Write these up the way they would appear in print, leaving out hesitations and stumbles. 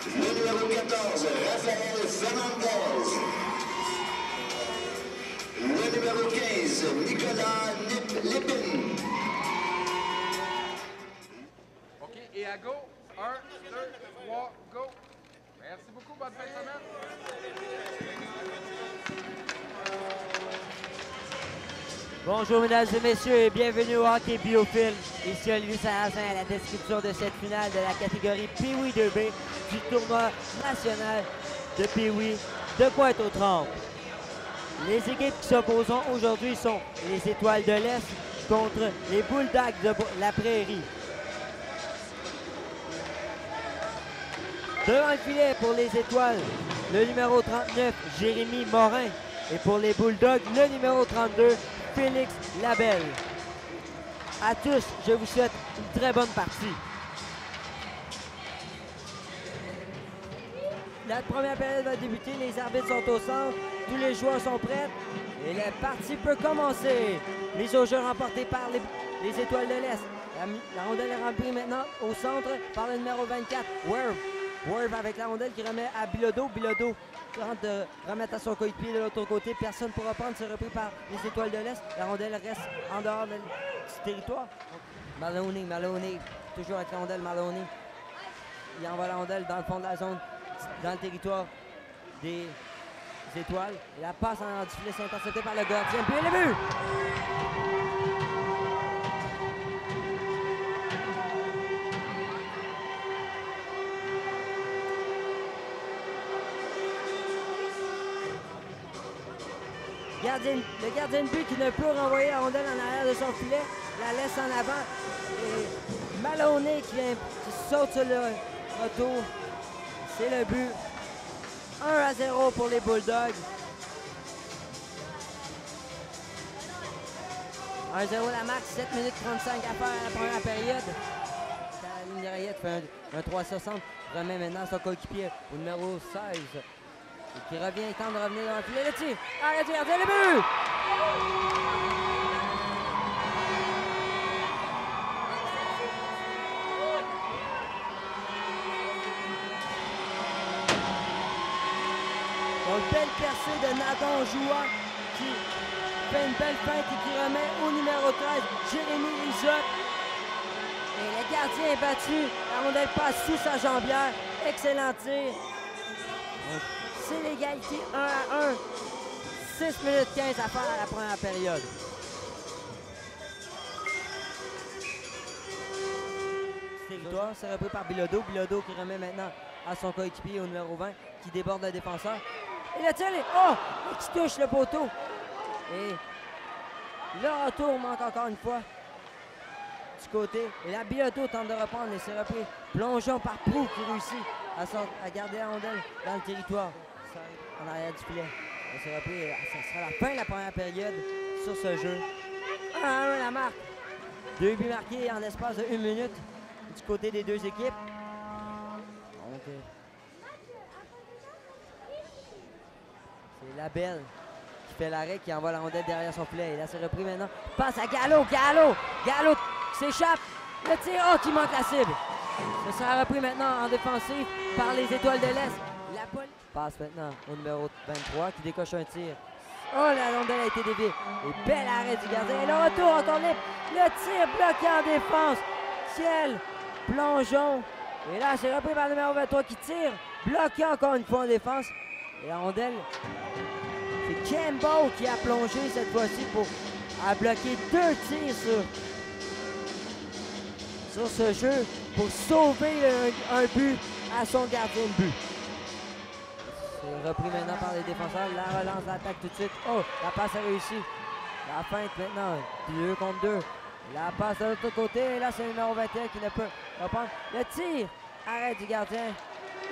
Le numéro 14, Raphaël Fernandez. Le numéro 15, Nicolas Lépine. OK, et à go. 1, 2, 3, go. Merci beaucoup, bonne fin de semaine. Bonjour mesdames et messieurs et bienvenue au Hockey Biofilm. Ici Olivier Sarrazin à la description de cette finale de la catégorie Pee-Wee 2B du tournoi national de Pee-Wee de Pointe-aux-Trembles. Les équipes qui s'opposeront aujourd'hui sont les Étoiles de l'Est contre les Bulldogs de la Prairie. Devant le filet pour les Étoiles, le numéro 39, Jérémy Morin. Et pour les Bulldogs, le numéro 32, Félix Labelle. À tous, je vous souhaite une très bonne partie. La première période va débuter, les arbitres sont au centre, tous les joueurs sont prêts et la partie peut commencer. Mise au jeu remportée par les Étoiles de l'Est. La rondelle est remplie maintenant au centre par le numéro 24, Werv. Werv avec la rondelle qui remet à Bilodeau. Bilodeau tente de remettre à son coéquipier de l'autre côté. Personne ne pourra prendre, c'est repris par les Étoiles de l'Est. La rondelle reste en dehors du territoire. Maloney, toujours avec la rondelle, Maloney. Il envoie la rondelle dans le fond de la zone, dans le territoire des Étoiles. Et la passe en dehors du filet, c'est intercepté par le gardien. Puis le but! Le gardien de but qui ne peut renvoyer la rondelle en arrière de son filet, la laisse en avant. Et Maloney qui saute sur le retour. C'est le but. 1-0 pour les Bulldogs. 1-0 la marque, 7 minutes 35 à faire à la première période. La ligne d'arrière fait un 360. Remet maintenant son coéquipier au numéro 16. Et qui revient, il tente de revenir dans le filet. Le tir, arrête, gardien, le but! Donc, belle percée de Nathan Joua qui fait une belle feinte et qui remet au numéro 13, Jérémy Lisotte. Et le gardien est battu. La rondelle passe sous sa jambière. Excellent tir. C'est l'égalité 1-1. 6 minutes 15 à faire à la première période. Territoire, c'est repris par Bilodeau. Bilodeau qui remet maintenant à son coéquipier au numéro 20 qui déborde le défenseur. Et le tir, qui touche le poteau. Et le retour manque encore une fois du côté. Et la Bilodeau tente de reprendre et c'est repris. Plongeon par Prou qui réussit à garder la rondelle dans le territoire. En arrière du filet. C'est repris. Ça sera la fin de la première période sur ce jeu. 1-1 la marque. 2 buts marqués en l'espace de 1 minute du côté des deux équipes. Donc, c'est Labelle qui fait l'arrêt, qui envoie la rondelle derrière son filet. Et là, c'est repris maintenant. Passe à Gallo. Gallo s'échappe. Le tir, qui manque la cible. Ça sera repris maintenant en défensive par les Étoiles de l'Est. La passe maintenant au numéro 23 qui décoche un tir. La rondelle a été déviée. Et bel arrêt du gardien. Et le retour encore libre. Le tir bloqué en défense. Ciel, plongeon. Et là, c'est repris par le numéro 23 qui tire. Bloqué encore une fois en défense. Et la rondelle, c'est Campbell qui a plongé cette fois-ci pour bloquer 2 tirs sur ce jeu pour sauver un but à son gardien de but. C'est repris maintenant par les défenseurs. La relance, l'attaque tout de suite. La passe a réussi. La feinte maintenant. 2 contre 2. La passe de l'autre côté. Et là, c'est le numéro 21 qui ne peut reprendre. Le tir. Arrêt du gardien.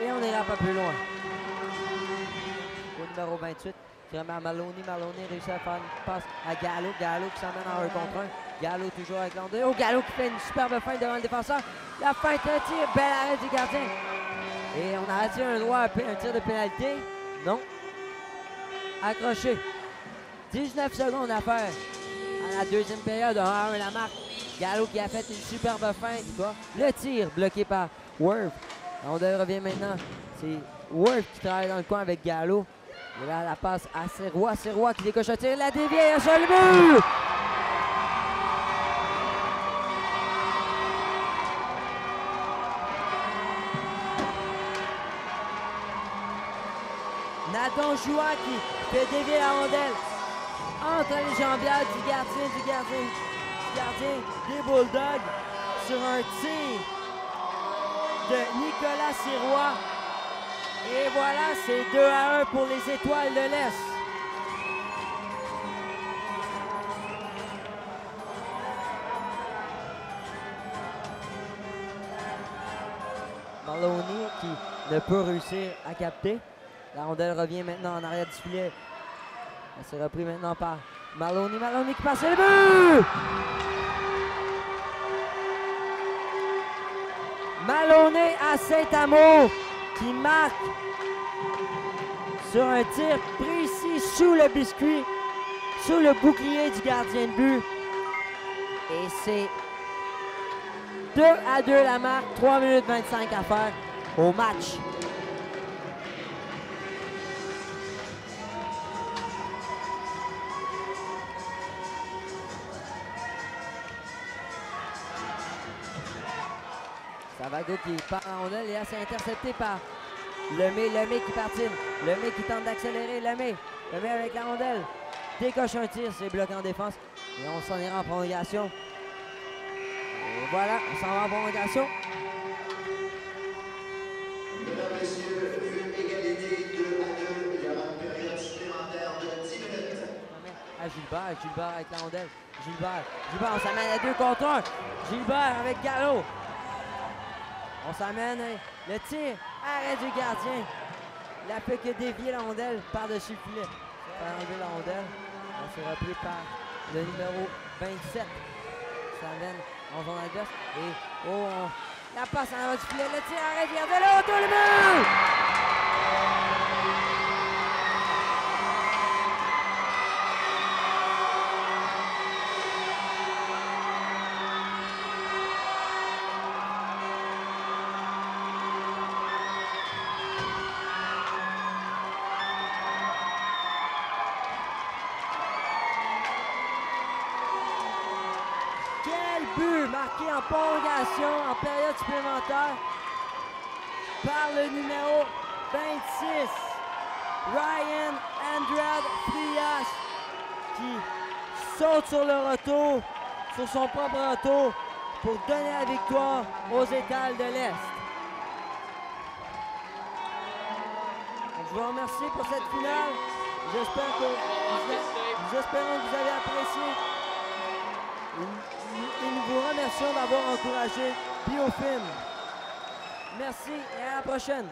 Et on ira pas plus loin. Au numéro 28 qui remet à Maloney. Maloney réussit à faire une passe à Gallo. Gallo qui s'emmène en 1 contre 1. Gallo toujours avec l'ondée. Gallo qui fait une superbe feinte devant le défenseur. La feinte, le tir. Bel arrêt du gardien. Et on a attiré un droit à un tir de pénalité. Non. Accroché. 19 secondes à faire à la deuxième période. 1-1 la marque. Gallo qui a fait une superbe feinte. Le tir bloqué par Werv. La rondelle revient maintenant. C'est Worth qui travaille dans le coin avec Gallo. Et là, la passe à Sirois. Sirois qui décoche un tir. La dévie sur le but! Nathan Joua qui fait dévier la rondelle entre les jambières du gardien des Bulldogs sur un tir de Nicolas Sirois. Et voilà, c'est 2-1 pour les Étoiles de l'Est. Maloney qui ne peut réussir à capter. La rondelle revient maintenant en arrière du filet. Elle s'est reprise maintenant par Maloney. Maloney qui passe le but! Maloney à Saint-Amour qui marque sur un tir précis sous le biscuit, sous le bouclier du gardien de but. Et c'est 2-2 la marque, 3 minutes 25 à faire au match. Savago qui part en rondelle et là c'est intercepté par Lemay. Lemay qui patine. Lemay qui tente d'accélérer. Lemay avec la rondelle. Décoche un tir, c'est bloqué en défense. Et on s'en ira en prolongation. Et voilà, on s'en va en prolongation. Mesdames, Messieurs, une égalité 2-2. Il y aura une période supplémentaire de 10 minutes. À Gilbert avec la rondelle. Gilbert, on s'amène à 2 contre 1. Gilbert avec Gallo. On s'amène, le tir, arrêt du gardien. Il a fait que dévier la rondelle par-dessus le filet. Pour enlever la rondelle. On s'est repris par le numéro 27. On s'amène en zone adverse. Et la passe en avant du filet. Le tir, arrêt du gardien. Le retour, le but! Marqué en prolongation, en période supplémentaire, par le numéro 26, Ryan Andrade Frias, qui saute sur le retour, sur son propre retour, pour donner la victoire aux Étoiles de l'Est. Je vous remercie pour cette finale. J'espère que nous espérons que vous avez apprécié. Et nous vous remercions d'avoir encouragé Biofilm. Merci et à la prochaine.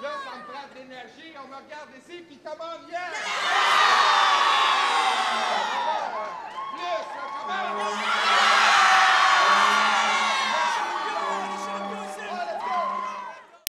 Là, ça me prend de l'énergie. On me regarde ici, puis come on, yeah!